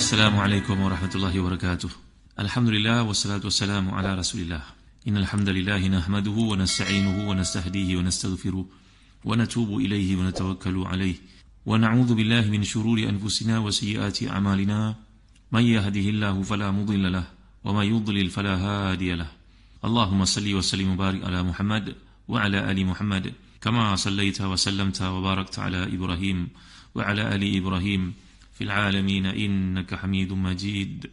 Assalamualaikum warahmatullahi wabarakatuh. Alhamdulillah wassalatu wassalamu ala Rasulillah. Innal hamdalillah nahmaduhu wa nasta'inuhu wa nastahdihi wa nastaghfiruh wa natubu ilayhi wa natawakkalu alayhi wa na'udzu billahi min shururi anfusina wa sayyiati a'malina. May yahdihillahu fala mudilla lahu wa may yudlil fala hadiya lahu. Allahumma salli wa sallim wa barik ala Muhammad wa ala ali Muhammad kama sallaita wa sallamta wa barakta ala Ibrahim wa ala ali Ibrahim fil alamin innaka Hamidum Majid.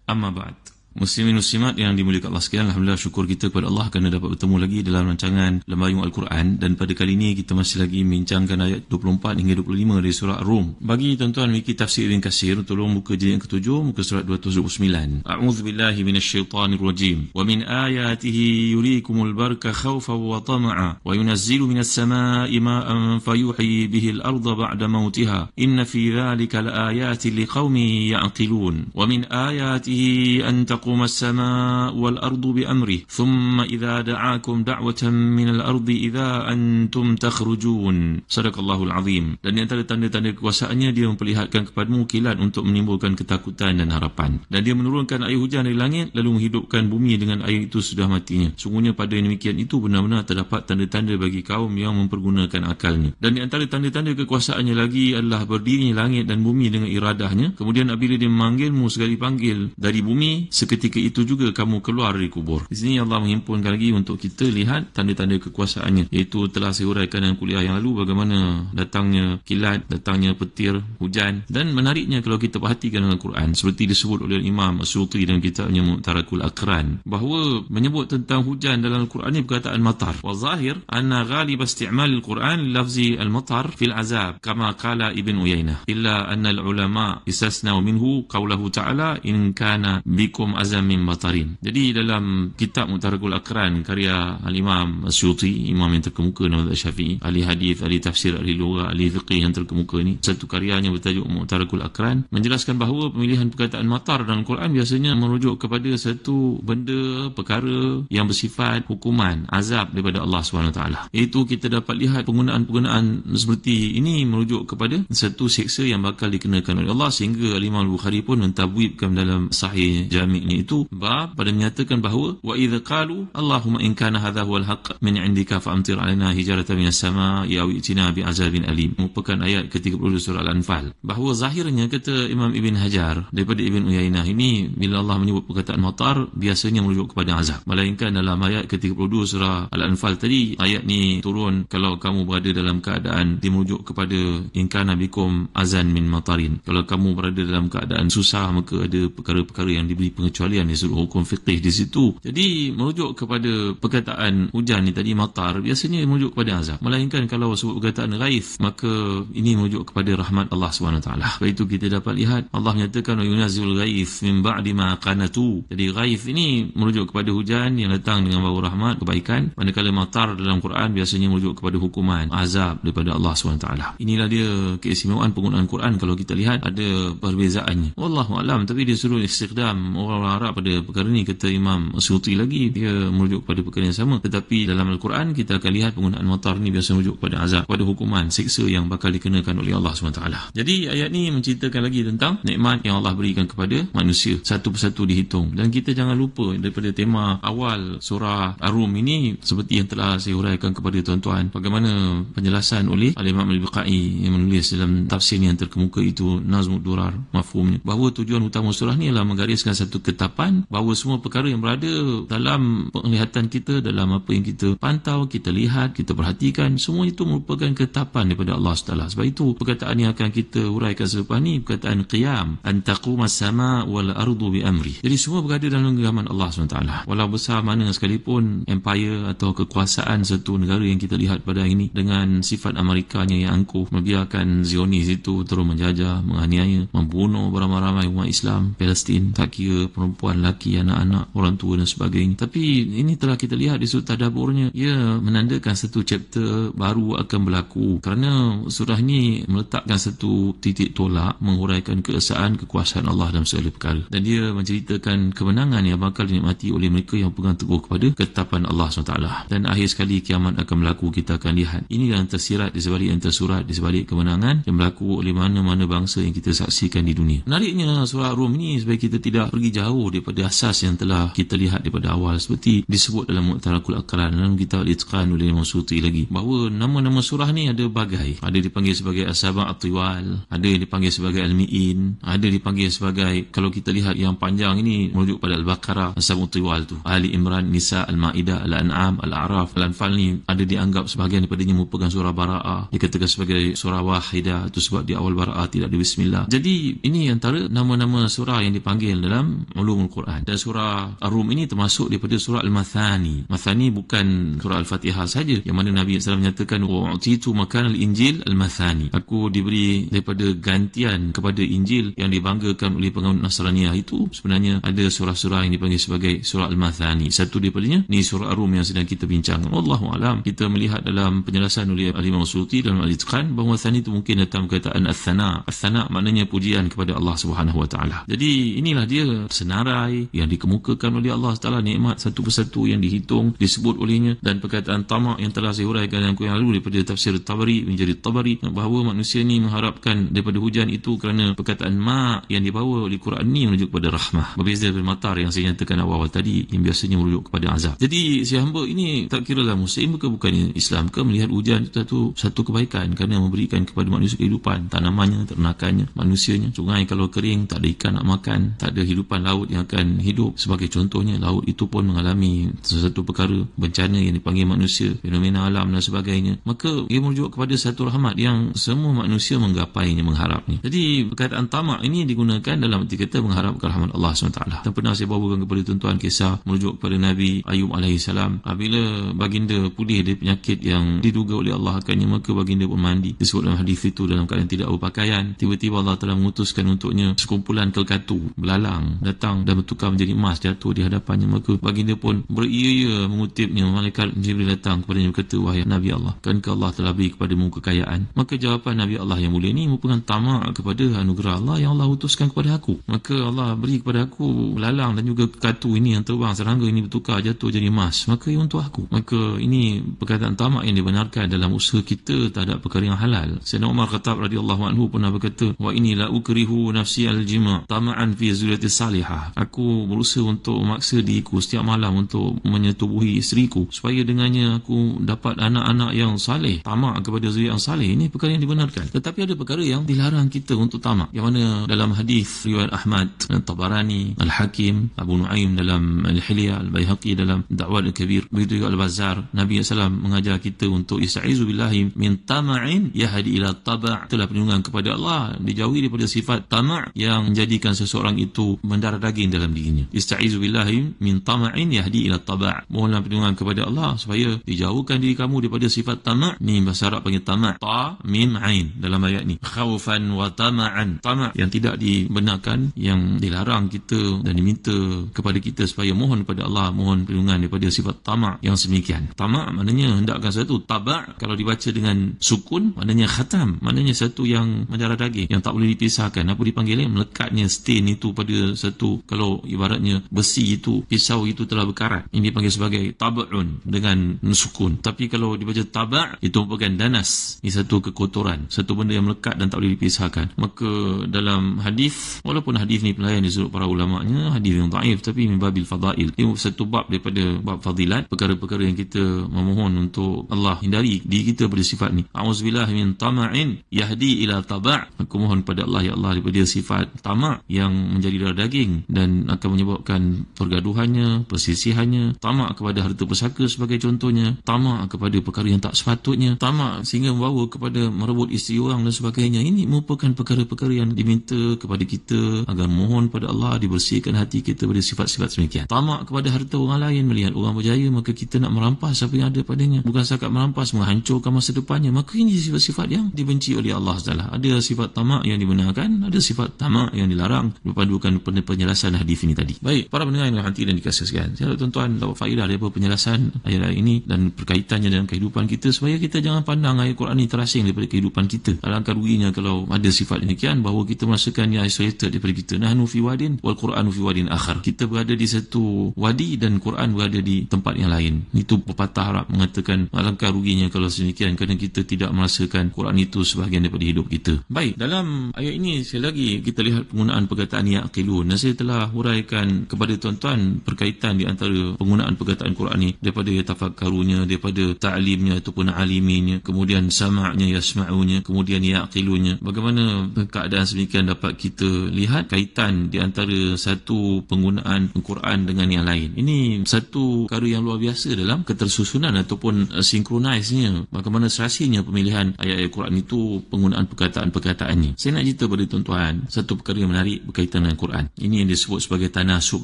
Amma ba'd. Muslimin muslimat yang dimuliakan Allah sekalian, alhamdulillah syukur kita kepada Allah kerana dapat bertemu lagi dalam rancangan Lembayung Al-Quran, dan pada kali ini kita masih lagi membincangkan ayat 24 hingga 25 dari surah Ar-Rum. Bagi tuan-tuan memiliki tafsir Ibn Katsir, tolong buka jilid yang ke-7 muka surat 229. A'udzubillahi minasyaitanir rajim. Wa min ayatihi yuriikumul barqa khawfan wa tama'a wa yunazzilu minas samaa'i ma'an fayuhyi bihil arda ba'da mautiha inna fi dhalika laayatin liqaumin ya'qilun. Wa min ayatihi an تقوم السماء والأرض بأمره ثم إذا دعاكم دعوة من الأرض إذا أنتم تخرجون. Sadaqallahul Azim. Dan di antara tanda-tanda kekuasaannya, dia memperlihatkan kepadamu kilat untuk menimbulkan ketakutan dan harapan. Dan dia menurunkan air hujan dari langit lalu menghidupkan bumi dengan air itu sudah matinya. Sungguhnya pada demikian itu benar-benar terdapat tanda-tanda bagi kaum yang mempergunakan akalnya. Dan di antara tanda-tanda kekuasaannya lagi adalah berdirinya langit dan bumi dengan iradahnya. Kemudian apabila dia memanggilmu sekali panggil dari bumi, ketika itu juga kamu keluar dari kubur. Di sini Allah menghimpunkan lagi untuk kita lihat tanda-tanda kekuasaannya, iaitu telah saya uraikan dalam kuliah yang lalu bagaimana datangnya kilat, datangnya petir, hujan. Dan menariknya kalau kita perhatikan dalam Al-Quran, seperti disebut oleh Imam As-Suyuti dalam kitabnya Mu'tarakul Aqran, bahawa menyebut tentang hujan dalam Al-Quran ini perkataan matar. Wa zahir anna ghalib isti'mal Al-Quran lafzi al-matar fil azab kama qala Ibn Uyainah, illa anna al-ulama istasnau minhu qawlahu ta'ala in kana bikum azam min matarin. Jadi dalam kitab Mu'tarakul Aqran karya Al-Imam As-Suyuti, imam yang terkemuka dalam mazhab Syafi'i, ahli hadis, ahli tafsir, ahli lughah, ahli fiqh yang terkemuka ni, satu karyanya bertajuk Mu'tarakul Aqran menjelaskan bahawa pemilihan perkataan matar dalam Quran biasanya merujuk kepada satu benda, perkara yang bersifat hukuman, azab daripada Allah SWT. Iaitu kita dapat lihat penggunaan-penggunaan seperti ini merujuk kepada satu seksa yang bakal dikenakan oleh Allah, sehingga Al-Imam Al-Bukhari pun mentabwibkan dalam Sahih Jami' itu bab pada menyatakan bahawa wa idza qalu Allahumma in kana hadha huwal haqq min indika fa amtir alaina hijaratan minas samaa'i aw i'tina bi'azabin alim. Merupakan ayat ke-32 surah Al-Anfal. Bahawa zahirnya, kata Imam Ibn Hajar daripada Ibn Uyainah, ini bila Allah menyebut perkataan matar biasanya merujuk kepada azab, melainkan dalam ayat ke-32 surah Al-Anfal tadi, ayat ni turun kalau kamu berada dalam keadaan dimerujuk kepada in kana bikum azan min matarin, kalau kamu berada dalam keadaan susah maka ada perkara-perkara yang diberi pengecualian di seluruh hukum fiqih di situ. Jadi merujuk kepada perkataan hujan ni tadi, matar, biasanya merujuk kepada azab, melainkan kalau sebut perkataan ghaith, maka ini merujuk kepada rahmat Allah SWT. Sebab itu kita dapat lihat Allah menyatakan wa yunazzilul ghaith min ba'di ma qanatu. Jadi ghaith ini merujuk kepada hujan yang datang dengan bau rahmat, kebaikan, manakala matar dalam Quran biasanya merujuk kepada hukuman, azab daripada Allah SWT. Inilah dia keistimewaan penggunaan Quran. Kalau kita lihat ada perbezaannya, wallahu alam, tapi dia suruh istighdam orang Arab pada perkara ni. Kata Imam Suyuti lagi, dia merujuk pada perkara yang sama, tetapi dalam Al-Quran kita akan lihat penggunaan matar ni biasa merujuk pada azab, pada hukuman, siksa yang bakal dikenakan oleh Allah SWT. Jadi ayat ni menceritakan lagi tentang nikmat yang Allah berikan kepada manusia, satu persatu dihitung. Dan kita jangan lupa daripada tema awal surah Ar-Rum ini, seperti yang telah saya huraikan kepada tuan-tuan, bagaimana penjelasan oleh Al-Imam Al-Biqai yang menulis dalam tafsir yang terkemuka itu, Nazmud Durar, mafhumnya, bahawa tujuan utama surah ni adalah menggariskan satu ketapan bahawa semua perkara yang berada dalam penglihatan kita, dalam apa yang kita pantau, kita lihat, kita perhatikan, semua itu merupakan ketapan daripada Allah SWT. Sebab itu perkataan yang akan kita huraikan selepas ni, perkataan qiyam, an taqumas sama wal ardu bi amri. Jadi semua berada dalam genggaman Allah SWT. Walau besar mana sekalipun empire atau kekuasaan satu negara yang kita lihat pada hari ini, dengan sifat Amerikanya yang angkuh, membiarkan Zionis itu terus menjajah, menganiaya, membunuh beramai-ramai umat Islam Palestin, tak kira perempuan, laki, anak-anak, orang tua dan sebagainya. Tapi ini telah kita lihat di sudut tadaburnya, ia menandakan satu chapter baru akan berlaku, kerana surah ini meletakkan satu titik tolak, menguraikan keesaan kekuasaan Allah dalam segala perkara, dan dia menceritakan kemenangan yang bakal dinikmati oleh mereka yang pegang teguh kepada ketetapan Allah SWT. Dan akhir sekali kiamat akan berlaku, kita akan lihat ini yang tersirat di sebalik yang tersurat, di sebalik kemenangan yang berlaku oleh mana-mana bangsa yang kita saksikan di dunia. Menariknya surah Ar-Rum ini, supaya kita tidak pergi jauh daripada asas yang telah kita lihat daripada awal, seperti disebut dalam Mu'tarakul Aqran, dalam kitab Al-Itqan oleh Imam Suyuti lagi, bahawa nama-nama surah ni ada bagai. Ada dipanggil sebagai As-Saba' At-Tiwal, ada dipanggil sebagai Al-Mi'in, ada dipanggil sebagai, kalau kita lihat yang panjang ini merujuk pada Al-Baqarah, As-Saba' At-Tiwal tu, Ali Imran, Nisa, Al-Ma'idah, Al-An'am, Al-A'raf. Al-Anfal ni ada dianggap sebahagian daripadanya merupakan surah Bara'ah, dikatakan sebagai surah Wahidah, itu sebab di awal Bara'ah tidak ada Bismillah. Jadi ini antara nama-nama surah yang dipanggil dalam ulumul Quran. Dan surah Ar-Rum ini termasuk daripada surah Al-Mathani. Mathani bukan surah Al-Fatihah saja, yang mana Nabi SAW menyatakan wa'utitu makan al-Injil al-Mathani, aku diberi daripada gantian kepada Injil yang dibanggakan oleh penganut Nasraniyah. Itu sebenarnya ada surah-surah yang dipanggil sebagai surah Al-Mathani. Satu daripadanya ni surah Ar-Rum yang sedang kita bincang. Wallahu alam, kita melihat dalam penjelasan oleh Imam Suyuti dalam Al-Itqan bahawa Mathani itu mungkin datang perkataan Ath-Thana. Ath-Thana maknanya pujian kepada Allah Subhanahu Wa Taala. Jadi inilah dia senarai yang dikemukakan oleh Allah Taala, nikmat satu persatu yang dihitung, disebut olehnya, dan perkataan tamak yang telah saya huraikan dalam kuliah lalu daripada tafsir Tabari menjadi Tabari, bahawa manusia ni mengharapkan daripada hujan itu kerana perkataan ma yang dibawa oleh Quran ni merujuk kepada rahmah, berbeza daripada matar yang saya nyatakan awal tadi yang biasanya merujuk kepada azab. Jadi si hamba ini tak kiralah Muslim ke bukan Islam ke, melihat hujan itu satu kebaikan kerana memberikan kepada manusia kehidupan, tanamannya, ternakannya, manusianya. Sungai kalau kering tak ada ikan nak makan, tak ada hidupan laut yang akan hidup. Sebagai contohnya, laut itu pun mengalami sesuatu perkara bencana yang dipanggil manusia, fenomena alam dan sebagainya. Maka ia merujuk kepada satu rahmat yang semua manusia menggapainya, mengharapnya. Jadi perkataan tamak ini digunakan dalam arti kata mengharapkan rahmat Allah SWT. Dan pernah saya bawakan kepada tuan-tuan kisah merujuk kepada Nabi Ayub AS. Apabila baginda pulih dari penyakit yang diduga oleh Allah akannya, maka baginda pun mandi. Disebut dalam hadis itu dalam keadaan tidak berpakaian. Tiba-tiba Allah telah mengutuskan untuknya sekumpulan kelkatu belalang datang dan bertukar menjadi emas jatuh di hadapannya. Maka baginda pun beria-ia mengutipnya. Malaikat Jibril datang kepadanya berkata, wahai Nabi Allah, kan Allah telah beri kepadamu kekayaan? Maka jawapan Nabi Allah yang mulia ini merupakan tamak kepada anugerah Allah yang Allah utuskan kepada aku. Maka Allah beri kepada aku belalang dan juga kelkatu ini yang terbang, serangga ini bertukar jatuh jadi emas, maka ia untuk aku. Maka ini perkataan tamak yang dibenarkan dalam usaha kita terhadap perkara yang halal. Sayyidina Umar Khattab radhiyallahu anhu pernah berkata, wa inni la ukrihu nafsi al-jima' tama'an fi zuriyati salihah. Aku berusaha untuk memaksa diriku setiap malam untuk menyetubuhi isteriku supaya dengannya aku dapat anak-anak yang saleh. Tamak kepada zuriat yang saleh ini perkara yang dibenarkan. Tetapi ada perkara yang dilarang kita untuk tamak, yang mana dalam hadis riwayat Ahmad, Tabarani, Al-Hakim, Abu Nuaim dalam Al-Hilya, Al-Baihaqi dalam Da'wat Al-Kabir, begitu juga Al-Bazzar, Nabi SAW mengajar kita untuk ista'izu billahi min tama'in yahdi ila taba'. Itulah perlindungan kepada Allah, dijauhi daripada sifat tamak yang menjadikan seseorang itu mendarah daging dalam dirinya. Ista'izu billahi min tama'in yahdi ila taba'. Mohonlah perlindungan kepada Allah supaya dijauhkan diri kamu daripada sifat tamak. Ni bahasa Arab panggil tamak, ta mim ain dalam ayat ni. Khaufan wa tama'an. Tamak yang tidak dibenarkan, yang dilarang kita dan diminta kepada kita supaya mohon kepada Allah, mohon perlindungan daripada sifat tamak yang semikian. Tamak maknanya hendakkan sesuatu. Taba' kalau dibaca dengan sukun maknanya khatam, maknanya satu yang mendarah daging, yang tak boleh dipisahkan. Apa dipanggilnya? Melekatnya stain itu pada satu, kalau ibaratnya besi itu, pisau itu telah berkarat, ini dipanggil sebagai tab'un dengan sukun. Tapi kalau dibaca taba' itu merupakan danas, ini satu kekotoran, satu benda yang melekat dan tak boleh dipisahkan. Maka dalam hadis, walaupun hadis ni pelayan di sudut para ulama'nya hadis yang dhaif, tapi min babil fadail, ini satu bab daripada bab fadilat, perkara-perkara yang kita memohon untuk Allah hindari diri kita pada sifat ni. A'udzubillahi min tama'in yahdi ila taba'. Aku mohon pada Allah, ya Allah, daripada sifat tamak yang menjadi darah daging dan akan menyebabkan pergaduhannya, persisihannya. Tamak kepada harta pusaka sebagai contohnya, tamak kepada perkara yang tak sepatutnya, tamak sehingga membawa kepada merebut isteri orang dan sebagainya. Ini merupakan perkara-perkara yang diminta kepada kita agar mohon pada Allah dibersihkan hati kita dari sifat-sifat semikian. Tamak kepada harta orang lain, melihat orang berjaya maka kita nak merampas apa yang ada padanya, bukan setakat merampas, menghancurkan masa depannya. Maka ini sifat-sifat yang dibenci oleh Allah SWT. Ada sifat tamak yang dibenarkan, ada sifat tamak yang dilarang. Berpadukan penjelasan penjelasan hadis ini tadi. Baik, para pendengar yang dirahmati dan dikasihi sekalian, saya tuan-tuan dapat faedah daripada penjelasan ayat-ayat ini dan perkaitannya dalam kehidupan kita, supaya kita jangan pandang ayat Quran ini terasing daripada kehidupan kita. Alangkah ruginya kalau ada sifat demikian, bahawa kita merasakan ia isolated daripada kita. Nahnu fi wadin wal Qur'anu fi wadin akhar. Kita berada di satu wadi dan Quran berada di tempat yang lain. Itu pepatah Arab mengatakan alangkah ruginya kalau sedemikian, kerana kita tidak merasakan Quran itu sebahagian daripada hidup kita. Baik, dalam ayat ini sekali lagi kita lihat penggunaan perkataan yaqilun. Dan saya telah huraikan kepada tuan-tuan perkaitan di antara penggunaan perkataan Quran ini, daripada tafakkarunya, daripada ta'limnya ataupun aliminya, kemudian sama'nya, yasma'unya, kemudian yaqilunnya. Bagaimana keadaan sedemikian dapat kita lihat kaitan di antara satu penggunaan Al-Quran dengan yang lain. Ini satu perkara yang luar biasa dalam ketersusunan ataupun sinkronisnya, bagaimana serasinya pemilihan ayat-ayat Quran itu, penggunaan perkataan-perkataannya. Saya nak cerita kepada tuan-tuan satu perkara yang menarik berkaitan dengan Quran. Ini yang disebut sebagai tanasub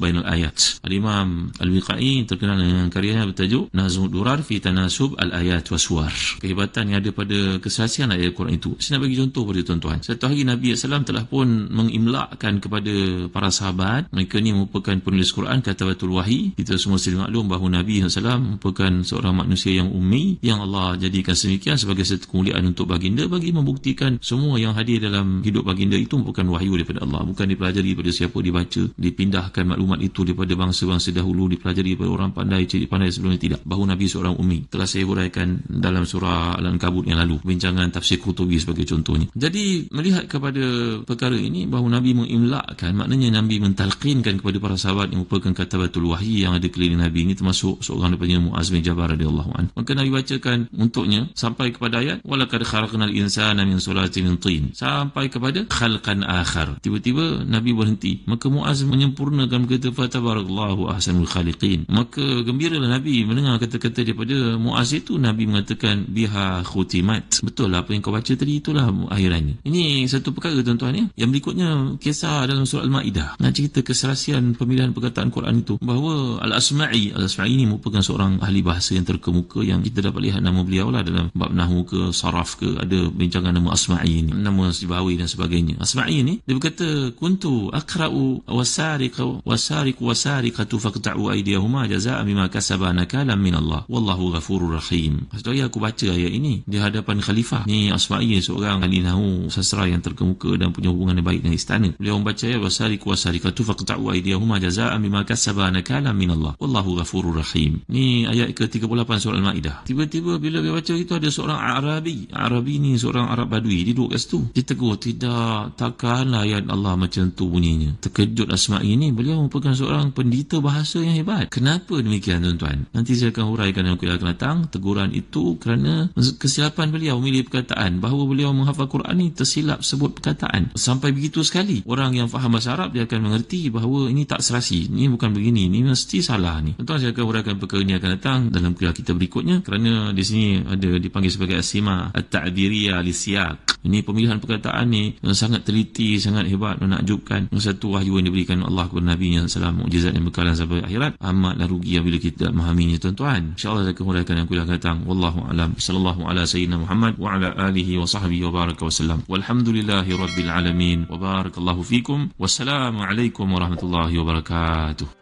bainal ayat. Al-Imam Al-Wiqai terkenal dengan karyanya bertajuk Nazmud Durar fi Tanasub Al-Ayat wa Suwar. Kehebatan yang ada pada keserasian ayat Quran itu. Saya nak bagi contoh kepada tuan-tuan. Satu hari Nabi SAW telah pun mengimlakkan kepada para sahabat, mereka ni merupakan penulis Quran, katabatul wahyi. Kita semua sedia maklum bahawa Nabi SAW merupakan seorang manusia yang ummi, yang Allah jadikan sedemikian sebagai satu kemuliaan untuk baginda, bagi membuktikan semua yang hadir dalam hidup baginda itu merupakan wahyu daripada Allah, bukan dipelajari daripada siapa dibaca, dipindahkan maklumat itu daripada bangsa-bangsa dahulu, dipelajari daripada orang pandai, cik pandai sebelumnya. Tidak, bahawa Nabi seorang ummi. Telah saya huraikan dalam surah Al-Ankabut yang lalu, bincangan tafsir Qurtubi sebagai contohnya. Jadi melihat kepada perkara ini, bahawa Nabi mengimlakkan, maknanya Nabi mentalqinkan kepada para sahabat yang merupakan katabatul wahyi yang ada keliling Nabi ini, termasuk seorang daripada Muaz bin Jabal radhiyallahu anhu. Maka Nabi bacakan untuknya sampai kepada ayat walaqad khalaqnal insana min sulatin min tin, sampai kepada khalqan akhar. Tiba-tiba Nabi berhenti. Maka Muaz menyempurnakan, berkata fatabarakallahu ahsanul khaliqin. Maka gembiralah Nabi mendengar kata-kata daripada Muaz itu. Nabi mengatakan biha khutimat. Betul lah apa yang kau baca tadi, itulah akhirannya. Ini satu perkara tuan-tuan ya. Yang berikutnya kisah dalam surah Al-Maidah. Nak cerita keserasian pemilihan perkataan Quran itu, bahawa Al-Asma'i ini merupakan seorang ahli bahasa yang terkemuka, yang kita dapat lihat nama beliau lah dalam bab nahwu ke saraf ke, ada bincangan nama Asma'i ini, nama Sibawi dan sebagainya. Asma'i ini dia berkata kuntu aqra'u wasariqatu faqta'u aydiyahuma jazaa'an bima kasaba nakalan min Allah wallahu ghafurur rahim. Maksudnya aku baca ayat ini di hadapan khalifah. Ni Asma'i seorang ahli nahwu sastra yang terkemuka dan punya hubungan yang baik dengan istana. Beliau membaca ayat wasariqatu faqta'u aydiyahuma jazaa'an bima kasaba nakalan min Allah wallahu ghafurur rahim. Ni ayat ke-38 surah Al-Maidah. Tiba-tiba bila dia baca itu, ada seorang Arabi ni seorang Arab Badui, dia duduk kat situ. Dia tegur, tidak, takkanlah ayat Allah macam tu bunyinya. Terkejut Asma'i ini, beliau merupakan seorang pendeta bahasa yang hebat. Kenapa demikian tuan-tuan? Nanti saya akan huraikan dalam kuliah akan datang. Teguran itu kerana kesilapan beliau memilih perkataan, bahawa beliau menghafal Quran ni tersilap sebut perkataan. Sampai begitu sekali orang yang faham bahasa Arab, dia akan mengerti bahawa ini tak serasi, ini bukan begini, ini mesti salah ni. Tuan-tuan, saya akan huraikan perkara ini akan datang dalam kuliah kita berikutnya, kerana di sini ada dipanggil sebagai asima at-ta'diriyah lisiyaq. Ini pemilihan perkataan ni sangat teliti, sangat hebat, menakjubkan. Satu wahyu yang diberikan Allah kepada Nabi SAW, mukjizat yang bekalan sampai akhirat. Amatlah rugi apabila kita tak memahaminya tuan-tuan. InsyaAllah saya akan huraikan yang kuliah akan datang. Wallahu a'lam. Sallallahu ala sayyidina Muhammad wa ala alihi wa sahbihi wa baraka wa sallam. Walhamdulillahi rabbil alamin. Wa barakallahu fikum. Wassalamu alaikum warahmatullahi wabarakatuh.